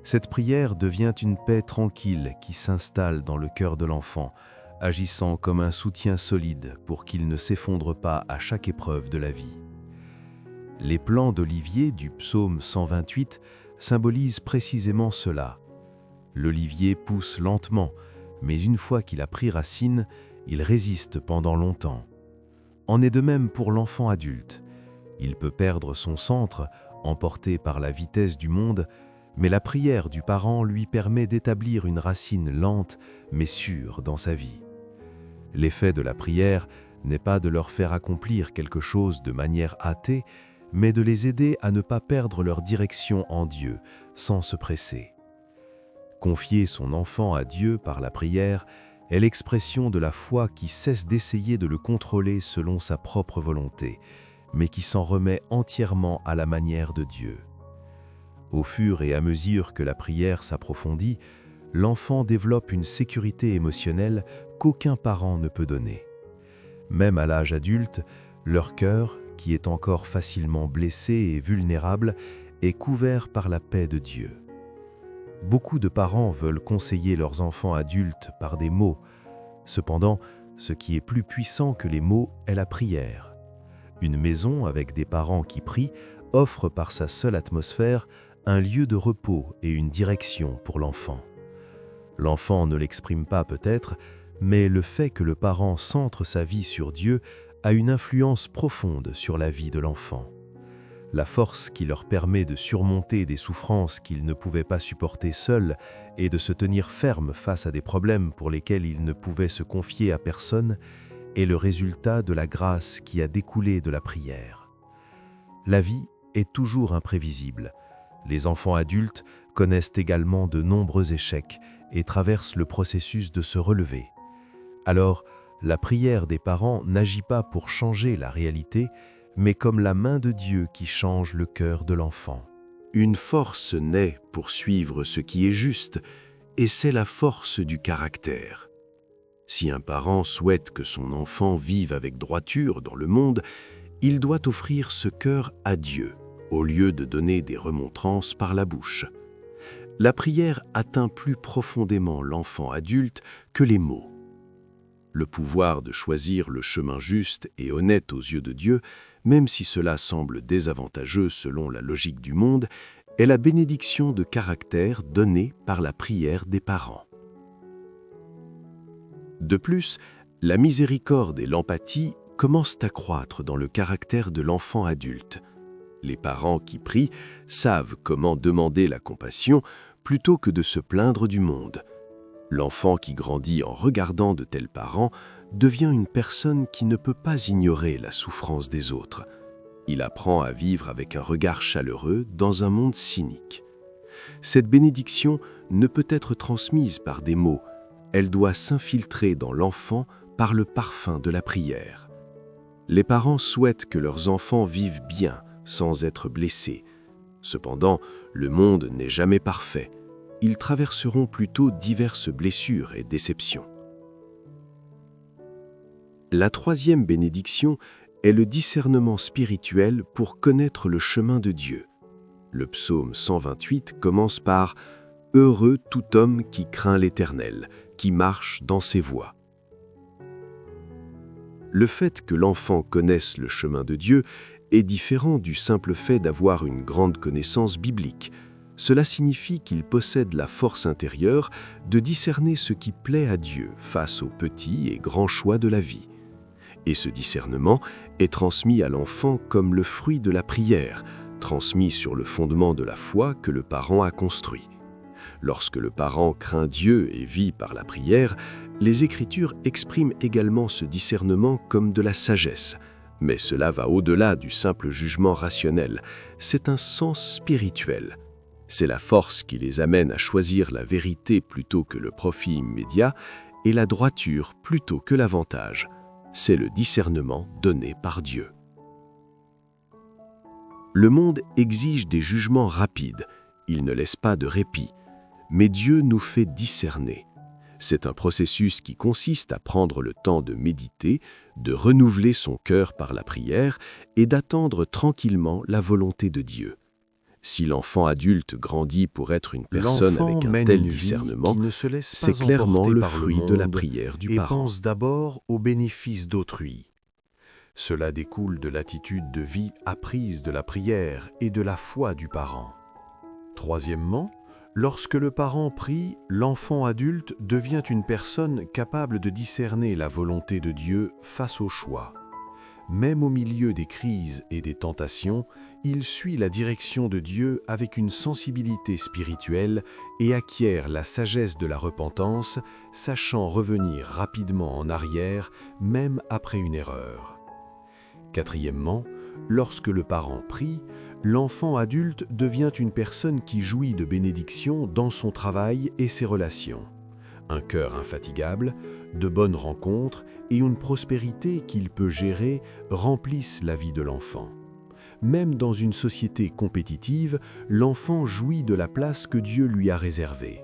Cette prière devient une paix tranquille qui s'installe dans le cœur de l'enfant, agissant comme un soutien solide pour qu'il ne s'effondre pas à chaque épreuve de la vie. Les plants d'olivier du psaume 128 symbolisent précisément cela. L'olivier pousse lentement, mais une fois qu'il a pris racine, il résiste pendant longtemps. En est de même pour l'enfant adulte. Il peut perdre son centre, emporté par la vitesse du monde, mais la prière du parent lui permet d'établir une racine lente mais sûre dans sa vie. L'effet de la prière n'est pas de leur faire accomplir quelque chose de manière hâtée, mais de les aider à ne pas perdre leur direction en Dieu, sans se presser. Confier son enfant à Dieu par la prière est l'expression de la foi qui cesse d'essayer de le contrôler selon sa propre volonté, mais qui s'en remet entièrement à la manière de Dieu. Au fur et à mesure que la prière s'approfondit, l'enfant développe une sécurité émotionnelle qu'aucun parent ne peut donner. Même à l'âge adulte, leur cœur, qui est encore facilement blessé et vulnérable, est couvert par la paix de Dieu. Beaucoup de parents veulent conseiller leurs enfants adultes par des mots. Cependant, ce qui est plus puissant que les mots est la prière. Une maison avec des parents qui prient offre par sa seule atmosphère un lieu de repos et une direction pour l'enfant. L'enfant ne l'exprime pas peut-être, mais le fait que le parent centre sa vie sur Dieu a une influence profonde sur la vie de l'enfant. la force qui leur permet de surmonter des souffrances qu'ils ne pouvaient pas supporter seuls et de se tenir fermes face à des problèmes pour lesquels ils ne pouvaient se confier à personne, est le résultat de la grâce qui a découlé de la prière. La vie est toujours imprévisible. Les enfants adultes connaissent également de nombreux échecs et traversent le processus de se relever. Alors, la prière des parents n'agit pas pour changer la réalité, mais comme la main de Dieu qui change le cœur de l'enfant. Une force naît pour suivre ce qui est juste, et c'est la force du caractère. Si un parent souhaite que son enfant vive avec droiture dans le monde, il doit offrir ce cœur à Dieu, au lieu de donner des remontrances par la bouche. La prière atteint plus profondément l'enfant adulte que les mots. Le pouvoir de choisir le chemin juste et honnête aux yeux de Dieu, même si cela semble désavantageux selon la logique du monde, est la bénédiction de caractère donnée par la prière des parents. De plus, la miséricorde et l'empathie commencent à croître dans le caractère de l'enfant adulte. Les parents qui prient savent comment demander la compassion plutôt que de se plaindre du monde. L'enfant qui grandit en regardant de tels parents devient une personne qui ne peut pas ignorer la souffrance des autres. Il apprend à vivre avec un regard chaleureux dans un monde cynique. Cette bénédiction ne peut être transmise par des mots, elle doit s'infiltrer dans l'enfant par le parfum de la prière. Les parents souhaitent que leurs enfants vivent bien, sans être blessés. Cependant, le monde n'est jamais parfait. Ils traverseront plutôt diverses blessures et déceptions. La troisième bénédiction est le discernement spirituel pour connaître le chemin de Dieu. Le psaume 128 commence par « Heureux tout homme qui craint l'Éternel, qui marche dans ses voies ». Le fait que l'enfant connaisse le chemin de Dieu est différent du simple fait d'avoir une grande connaissance biblique. Cela signifie qu'il possède la force intérieure de discerner ce qui plaît à Dieu face aux petits et grands choix de la vie. Et ce discernement est transmis à l'enfant comme le fruit de la prière, transmis sur le fondement de la foi que le parent a construit. Lorsque le parent craint Dieu et vit par la prière, les Écritures expriment également ce discernement comme de la sagesse. Mais cela va au-delà du simple jugement rationnel, c'est un sens spirituel. C'est la force qui les amène à choisir la vérité plutôt que le profit immédiat et la droiture plutôt que l'avantage. C'est le discernement donné par Dieu. Le monde exige des jugements rapides, il ne laisse pas de répit, mais Dieu nous fait discerner. C'est un processus qui consiste à prendre le temps de méditer, de renouveler son cœur par la prière et d'attendre tranquillement la volonté de Dieu. Si l'enfant adulte grandit pour être une personne avec un tel discernement, c'est clairement le fruit de la prière du parent. Et pense d'abord aux bénéfices d'autrui. Cela découle de l'attitude de vie apprise de la prière et de la foi du parent. Troisièmement, lorsque le parent prie, l'enfant adulte devient une personne capable de discerner la volonté de Dieu face au choix. Même au milieu des crises et des tentations, il suit la direction de Dieu avec une sensibilité spirituelle et acquiert la sagesse de la repentance, sachant revenir rapidement en arrière, même après une erreur. Quatrièmement, lorsque le parent prie, l'enfant adulte devient une personne qui jouit de bénédictions dans son travail et ses relations. Un cœur infatigable, de bonnes rencontres et une prospérité qu'il peut gérer remplissent la vie de l'enfant. Même dans une société compétitive, l'enfant jouit de la place que Dieu lui a réservée.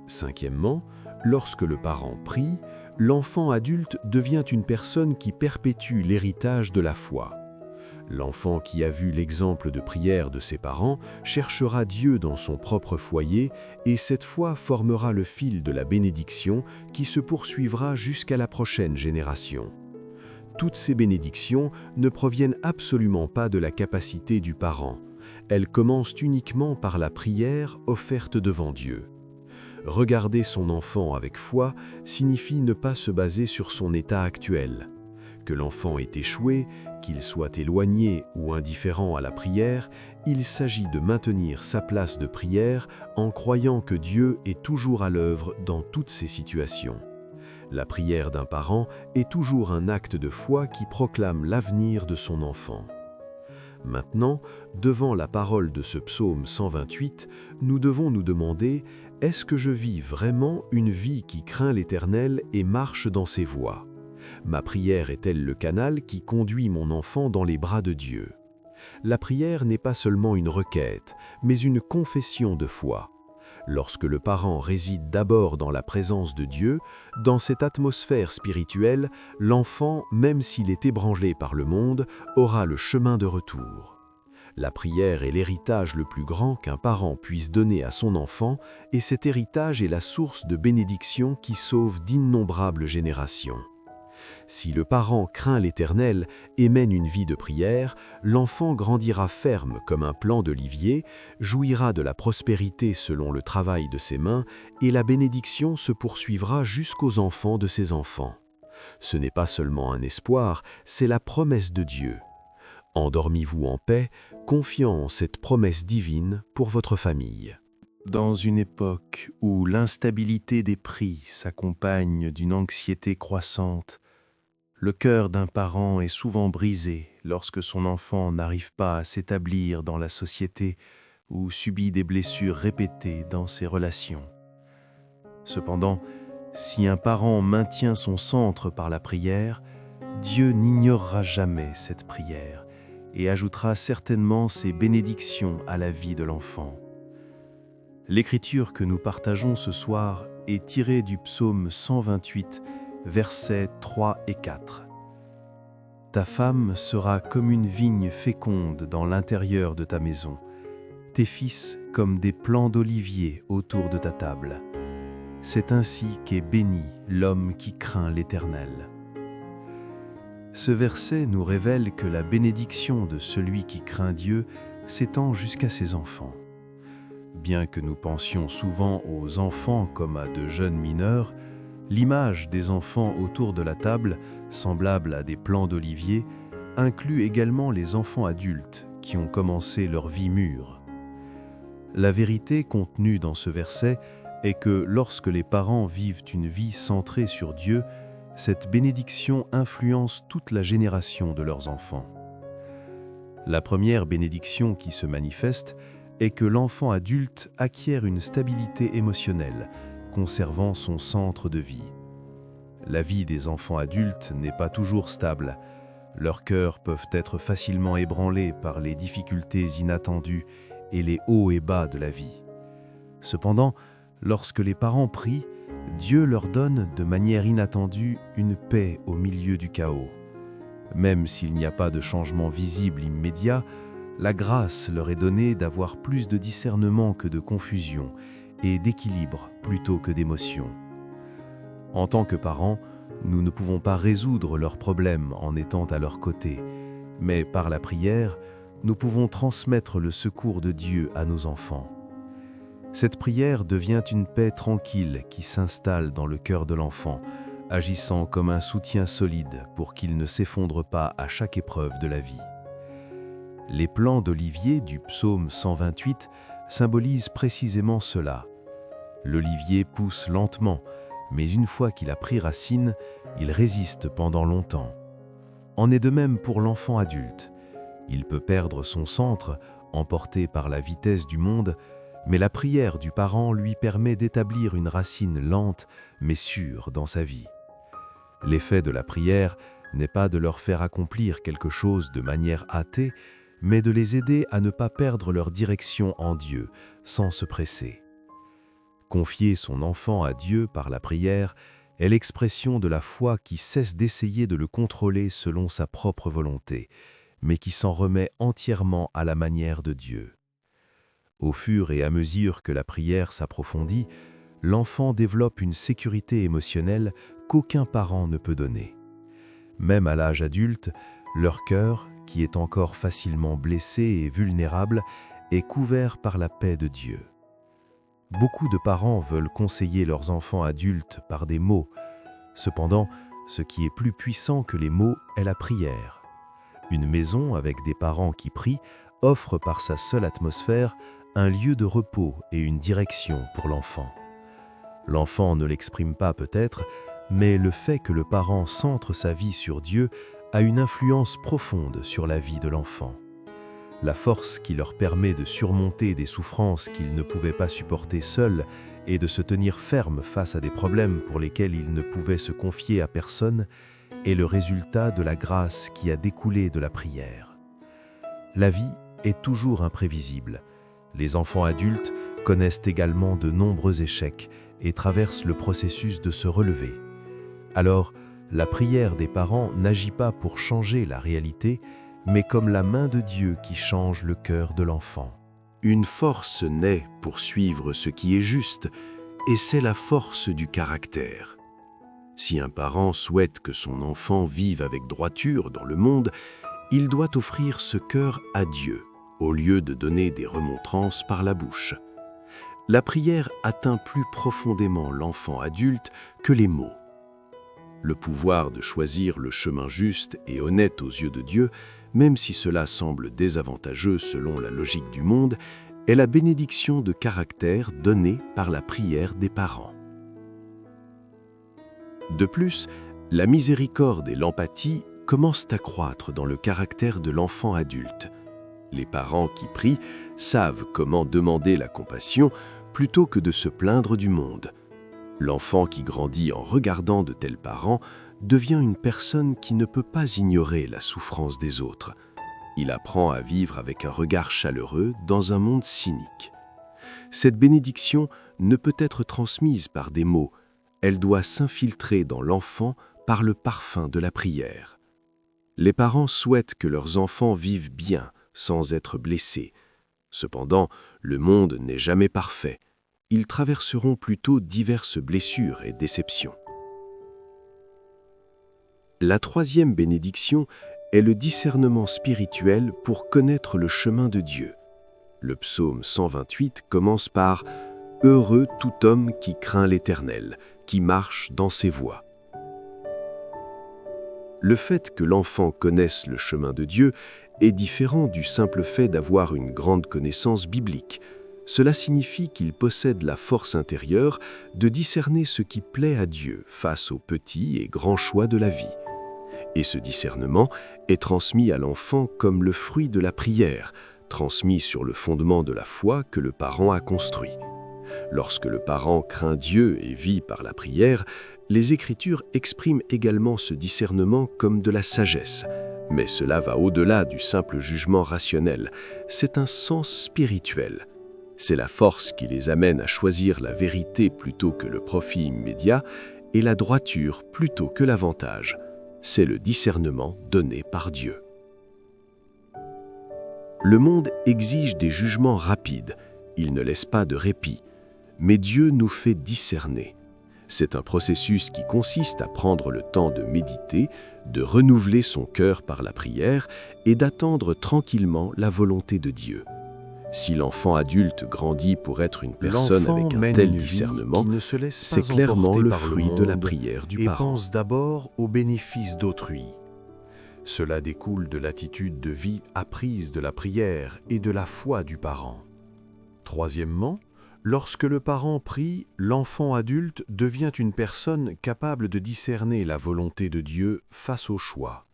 Cinquièmement, lorsque le parent prie, l'enfant adulte devient une personne qui perpétue l'héritage de la foi. L'enfant qui a vu l'exemple de prière de ses parents cherchera Dieu dans son propre foyer et cette foi formera le fil de la bénédiction qui se poursuivra jusqu'à la prochaine génération. Toutes ces bénédictions ne proviennent absolument pas de la capacité du parent. Elles commencent uniquement par la prière offerte devant Dieu. Regarder son enfant avec foi signifie ne pas se baser sur son état actuel. Que l'enfant ait échoué, qu'il soit éloigné ou indifférent à la prière, il s'agit de maintenir sa place de prière en croyant que Dieu est toujours à l'œuvre dans toutes ces situations. La prière d'un parent est toujours un acte de foi qui proclame l'avenir de son enfant. Maintenant, devant la parole de ce psaume 128, nous devons nous demander: est-ce que je vis vraiment une vie qui craint l'Éternel et marche dans ses voies? Ma prière est-elle le canal qui conduit mon enfant dans les bras de Dieu? La prière n'est pas seulement une requête, mais une confession de foi. Lorsque le parent réside d'abord dans la présence de Dieu, dans cette atmosphère spirituelle, l'enfant, même s'il est ébranlé par le monde, aura le chemin de retour. La prière est l'héritage le plus grand qu'un parent puisse donner à son enfant, et cet héritage est la source de bénédictions qui sauve d'innombrables générations. Si le parent craint l'Éternel et mène une vie de prière, l'enfant grandira ferme comme un plant d'olivier, jouira de la prospérité selon le travail de ses mains, et la bénédiction se poursuivra jusqu'aux enfants de ses enfants. Ce n'est pas seulement un espoir, c'est la promesse de Dieu. Endormez-vous en paix, confiant en cette promesse divine pour votre famille. Dans une époque où l'instabilité des prix s'accompagne d'une anxiété croissante, le cœur d'un parent est souvent brisé lorsque son enfant n'arrive pas à s'établir dans la société ou subit des blessures répétées dans ses relations. Cependant, si un parent maintient son centre par la prière, Dieu n'ignorera jamais cette prière et ajoutera certainement ses bénédictions à la vie de l'enfant. L'écriture que nous partageons ce soir est tirée du psaume 128, versets 3 et 4. Ta femme sera comme une vigne féconde dans l'intérieur de ta maison, tes fils comme des plants d'olivier autour de ta table. C'est ainsi qu'est béni l'homme qui craint l'Éternel. Ce verset nous révèle que la bénédiction de celui qui craint Dieu s'étend jusqu'à ses enfants. Bien que nous pensions souvent aux enfants comme à de jeunes mineurs, l'image des enfants autour de la table, semblable à des plants d'olivier, inclut également les enfants adultes qui ont commencé leur vie mûre. La vérité contenue dans ce verset est que lorsque les parents vivent une vie centrée sur Dieu, cette bénédiction influence toute la génération de leurs enfants. La première bénédiction qui se manifeste est que l'enfant adulte acquiert une stabilité émotionnelle, conservant son centre de vie. La vie des enfants adultes n'est pas toujours stable. Leurs cœurs peuvent être facilement ébranlés par les difficultés inattendues et les hauts et bas de la vie. Cependant, lorsque les parents prient, Dieu leur donne de manière inattendue une paix au milieu du chaos. Même s'il n'y a pas de changement visible immédiat, la grâce leur est donnée d'avoir plus de discernement que de confusion et d'équilibre plutôt que d'émotion. En tant que parents, nous ne pouvons pas résoudre leurs problèmes en étant à leur côté, mais par la prière, nous pouvons transmettre le secours de Dieu à nos enfants. Cette prière devient une paix tranquille qui s'installe dans le cœur de l'enfant, agissant comme un soutien solide pour qu'il ne s'effondre pas à chaque épreuve de la vie. Les plants d'olivier du psaume 128 symbolisent précisément cela. L'olivier pousse lentement, mais une fois qu'il a pris racine, il résiste pendant longtemps. En est de même pour l'enfant adulte. Il peut perdre son centre, emporté par la vitesse du monde, mais la prière du parent lui permet d'établir une racine lente mais sûre dans sa vie. L'effet de la prière n'est pas de leur faire accomplir quelque chose de manière hâtée, mais de les aider à ne pas perdre leur direction en Dieu, sans se presser. Confier son enfant à Dieu par la prière est l'expression de la foi qui cesse d'essayer de le contrôler selon sa propre volonté, mais qui s'en remet entièrement à la manière de Dieu. Au fur et à mesure que la prière s'approfondit, l'enfant développe une sécurité émotionnelle qu'aucun parent ne peut donner. Même à l'âge adulte, leur cœur, qui est encore facilement blessé et vulnérable, est couvert par la paix de Dieu. Beaucoup de parents veulent conseiller leurs enfants adultes par des mots. Cependant, ce qui est plus puissant que les mots est la prière. Une maison avec des parents qui prient offre par sa seule atmosphère un lieu de repos et une direction pour l'enfant. L'enfant ne l'exprime pas peut-être, mais le fait que le parent centre sa vie sur Dieu a une influence profonde sur la vie de l'enfant. La force qui leur permet de surmonter des souffrances qu'ils ne pouvaient pas supporter seuls et de se tenir ferme face à des problèmes pour lesquels ils ne pouvaient se confier à personne est le résultat de la grâce qui a découlé de la prière. La vie est toujours imprévisible. Les enfants adultes connaissent également de nombreux échecs et traversent le processus de se relever. Alors, la prière des parents n'agit pas pour changer la réalité, mais comme la main de Dieu qui change le cœur de l'enfant. Une force naît pour suivre ce qui est juste, et c'est la force du caractère. Si un parent souhaite que son enfant vive avec droiture dans le monde, il doit offrir ce cœur à Dieu, au lieu de donner des remontrances par la bouche. La prière atteint plus profondément l'enfant adulte que les mots. Le pouvoir de choisir le chemin juste et honnête aux yeux de Dieu, même si cela semble désavantageux selon la logique du monde, est la bénédiction de caractère donnée par la prière des parents. De plus, la miséricorde et l'empathie commencent à croître dans le caractère de l'enfant adulte. Les parents qui prient savent comment demander la compassion plutôt que de se plaindre du monde. L'enfant qui grandit en regardant de tels parents devient une personne qui ne peut pas ignorer la souffrance des autres. Il apprend à vivre avec un regard chaleureux dans un monde cynique. Cette bénédiction ne peut être transmise par des mots, elle doit s'infiltrer dans l'enfant par le parfum de la prière. Les parents souhaitent que leurs enfants vivent bien, sans être blessés. Cependant, le monde n'est jamais parfait. Ils traverseront plutôt diverses blessures et déceptions. La troisième bénédiction est le discernement spirituel pour connaître le chemin de Dieu. Le psaume 128 commence par « Heureux tout homme qui craint l'Éternel, qui marche dans ses voies ». Le fait que l'enfant connaisse le chemin de Dieu est différent du simple fait d'avoir une grande connaissance biblique. Cela signifie qu'il possède la force intérieure de discerner ce qui plaît à Dieu face aux petits et grands choix de la vie. Et ce discernement est transmis à l'enfant comme le fruit de la prière, transmis sur le fondement de la foi que le parent a construit. Lorsque le parent craint Dieu et vit par la prière, les Écritures expriment également ce discernement comme de la sagesse. Mais cela va au-delà du simple jugement rationnel. C'est un sens spirituel. C'est la force qui les amène à choisir la vérité plutôt que le profit immédiat et la droiture plutôt que l'avantage. C'est le discernement donné par Dieu. Le monde exige des jugements rapides. Il ne laisse pas de répit. Mais Dieu nous fait discerner. C'est un processus qui consiste à prendre le temps de méditer, de renouveler son cœur par la prière et d'attendre tranquillement la volonté de Dieu. Si l'enfant adulte grandit pour être une personne avec un tel discernement, c'est clairement le fruit de la prière du parent. Et pense d'abord aux bénéfices d'autrui. Cela découle de l'attitude de vie apprise de la prière et de la foi du parent. Troisièmement, lorsque le parent prie, l'enfant adulte devient une personne capable de discerner la volonté de Dieu face au choix.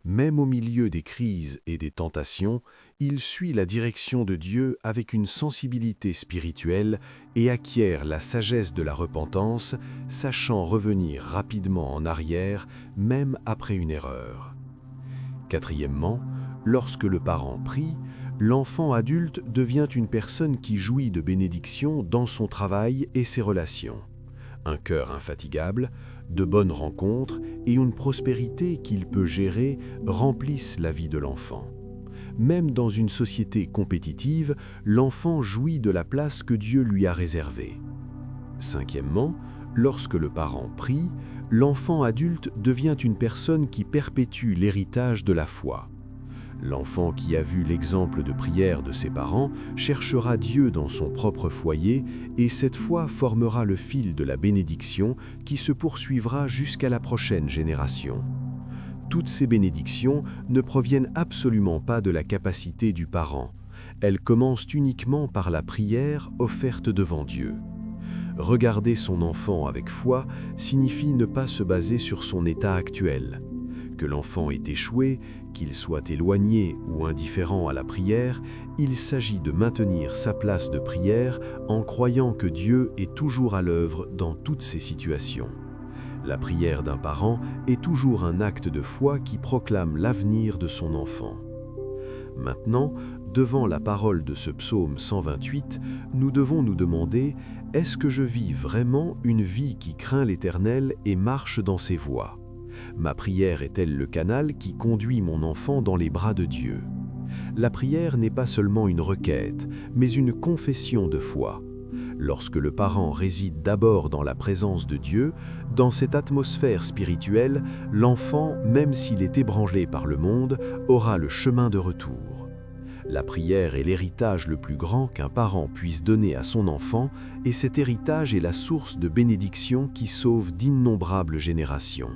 Même au milieu des crises et des tentations, il suit la direction de Dieu avec une sensibilité spirituelle et acquiert la sagesse de la repentance, sachant revenir rapidement en arrière, même après une erreur. Quatrièmement, lorsque le parent prie, l'enfant adulte devient une personne qui jouit de bénédictions dans son travail et ses relations. Un cœur infatigable, de bonnes rencontres et une prospérité qu'il peut gérer remplissent la vie de l'enfant. Même dans une société compétitive, l'enfant jouit de la place que Dieu lui a réservée. Cinquièmement, lorsque le parent prie, l'enfant adulte devient une personne qui perpétue l'héritage de la foi. L'enfant qui a vu l'exemple de prière de ses parents cherchera Dieu dans son propre foyer et cette foi formera le fil de la bénédiction qui se poursuivra jusqu'à la prochaine génération. Toutes ces bénédictions ne proviennent absolument pas de la capacité du parent. Elles commencent uniquement par la prière offerte devant Dieu. Regarder son enfant avec foi signifie ne pas se baser sur son état actuel. Que l'enfant ait échoué, qu'il soit éloigné ou indifférent à la prière, il s'agit de maintenir sa place de prière en croyant que Dieu est toujours à l'œuvre dans toutes ces situations. La prière d'un parent est toujours un acte de foi qui proclame l'avenir de son enfant. Maintenant, devant la parole de ce psaume 128, nous devons nous demander « Est-ce que je vis vraiment une vie qui craint l'Éternel et marche dans ses voies ? Ma prière est-elle le canal qui conduit mon enfant dans les bras de Dieu ? La prière n'est pas seulement une requête, mais une confession de foi. Lorsque le parent réside d'abord dans la présence de Dieu, dans cette atmosphère spirituelle, l'enfant, même s'il est ébranlé par le monde, aura le chemin de retour. La prière est l'héritage le plus grand qu'un parent puisse donner à son enfant, et cet héritage est la source de bénédiction qui sauve d'innombrables générations.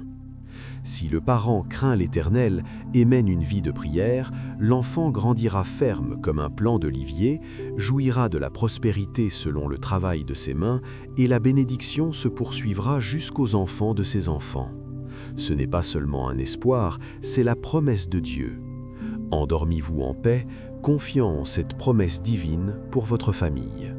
Si le parent craint l'Éternel et mène une vie de prière, l'enfant grandira ferme comme un plant d'olivier, jouira de la prospérité selon le travail de ses mains et la bénédiction se poursuivra jusqu'aux enfants de ses enfants. Ce n'est pas seulement un espoir, c'est la promesse de Dieu. Endormez-vous en paix, confiant en cette promesse divine pour votre famille.